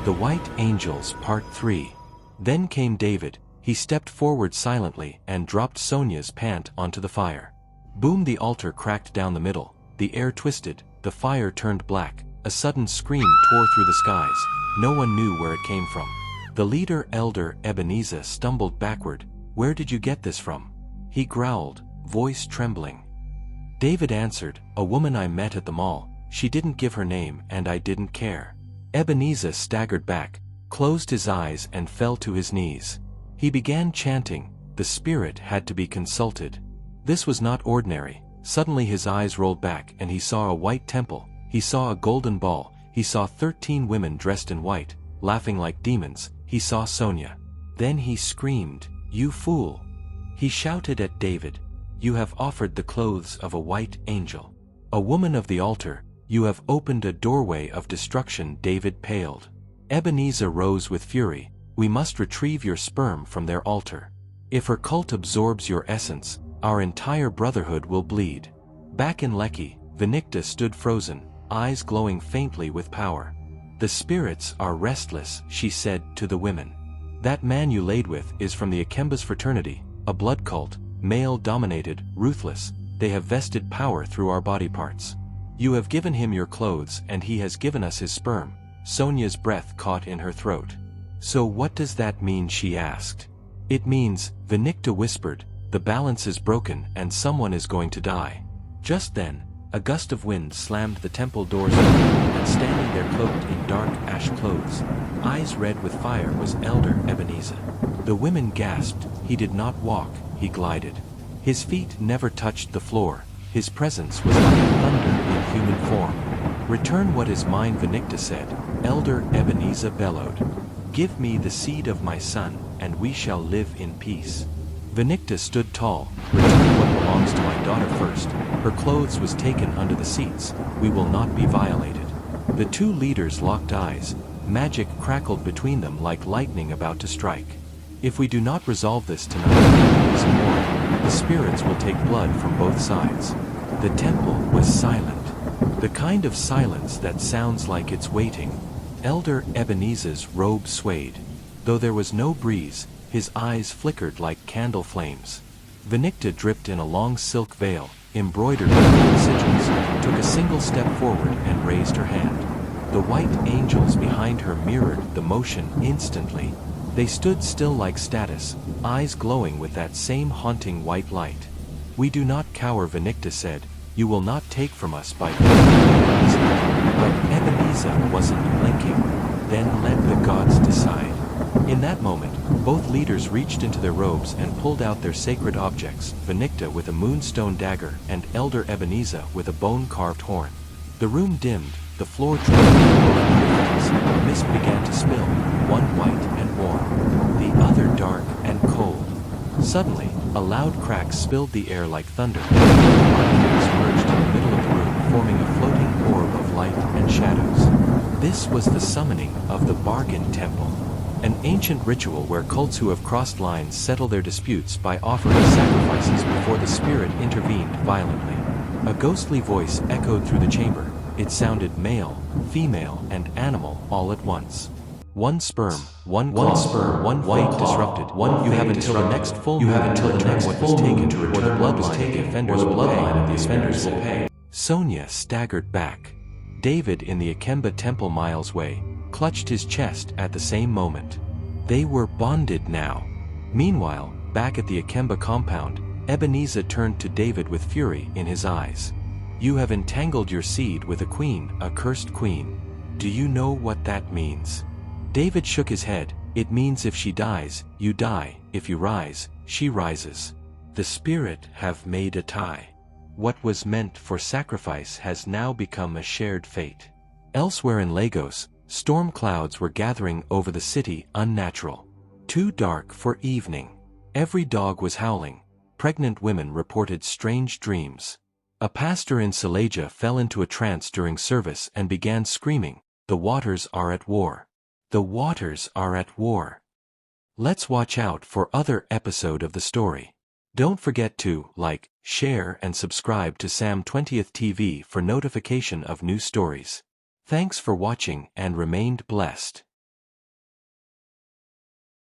The White Angels Part 3. Then came David. He stepped forward silently and dropped Sonia's pant onto the fire. Boom! The altar cracked down the middle, the air twisted, the fire turned black, a sudden scream tore through the skies. No one knew where it came from. The leader, Elder Ebenezer, stumbled backward. "Where did you get this from?" he growled, voice trembling. David answered, "A woman I met at the mall. She didn't give her name and I didn't care." Ebenezer staggered back, closed his eyes and fell to his knees. He began chanting. The spirit had to be consulted. This was not ordinary. Suddenly his eyes rolled back and he saw a white temple. He saw a golden ball. He saw 13 women dressed in white, laughing like demons. He saw Sonia. Then he screamed, "You fool!" He shouted at David, "You have offered the clothes of a white angel. A woman of the altar, you have opened a doorway of destruction." David paled. Ebenezer rose with fury. "We must retrieve your sperm from their altar. If her cult absorbs your essence, our entire brotherhood will bleed." Back in Lekki, Vinicta stood frozen, eyes glowing faintly with power. "The spirits are restless," she said to the women. "That man you laid with is from the Akemba's fraternity, a blood cult, male-dominated, ruthless. They have vested power through our body parts. You have given him your clothes and he has given us his sperm." Sonia's breath caught in her throat. "So what does that mean?" she asked. "It means," Vinicta whispered, "the balance is broken and someone is going to die." Just then, a gust of wind slammed the temple doors open, and standing there cloaked in dark ash clothes, eyes red with fire, was Elder Ebenezer. The women gasped. He did not walk, he glided. His feet never touched the floor. His presence was like thunder in human form. "Return what is mine," Vinicta said. Elder Ebenezer bellowed. "Give me the seed of my son, and we shall live in peace." Vinicta stood tall. "Return what belongs to my daughter first. Her clothes was taken under the seats. We will not be violated." The two leaders locked eyes. Magic crackled between them like lightning about to strike. "If we do not resolve this tonight, the spirits will take blood from both sides." The temple was silent. The kind of silence that sounds like it's waiting. Elder Ebenezer's robe swayed. Though there was no breeze, his eyes flickered like candle flames. Vinicta, dripped in a long silk veil, embroidered with gold sigils, took a single step forward and raised her hand. The white angels behind her mirrored the motion instantly. They stood still like statues, eyes glowing with that same haunting white light. "We do not cower," Vinicta said. "You will not take from us by Ebenezer." But Ebenezer wasn't blinking. "Then let the gods decide." In that moment, both leaders reached into their robes and pulled out their sacred objects, Vinicta with a moonstone dagger and Elder Ebenezer with a bone-carved horn. The room dimmed, the floor trembled with both artifacts, the mist began to spill, one white and warm, the other dark and cold. Suddenly, a loud crack spilled the air like thunder. Artifacts merged in the middle of the room, forming a floating orb of light and shadows. This was the summoning of the Bargain Temple. An ancient ritual where cults who have crossed lines settle their disputes by offering sacrifices before the spirit intervened violently. A ghostly voice echoed through the chamber. It sounded male, female, and animal all at once. "One sperm, one sperm, one fate disrupted. You have until the next full moon to return what was taken, or the bloodline of the offenders will pay." Sonia staggered back. David, in the Akemba temple miles away, clutched his chest at the same moment. They were bonded now. Meanwhile, back at the Akemba compound, Ebenezer turned to David with fury in his eyes. "You have entangled your seed with a queen, a cursed queen. Do you know what that means?" David shook his head. "It means if she dies, you die. If you rise, she rises. The spirit have made a tie. What was meant for sacrifice has now become a shared fate." Elsewhere in Lagos, storm clouds were gathering over the city, unnatural. Too dark for evening. Every dog was howling. Pregnant women reported strange dreams. A pastor in Silesia fell into a trance during service and began screaming, "The waters are at war. The waters are at war." Let's watch out for other episode of the story. Don't forget to like, share and subscribe to Sam 20th TV for notification of new stories. Thanks for watching and remained blessed.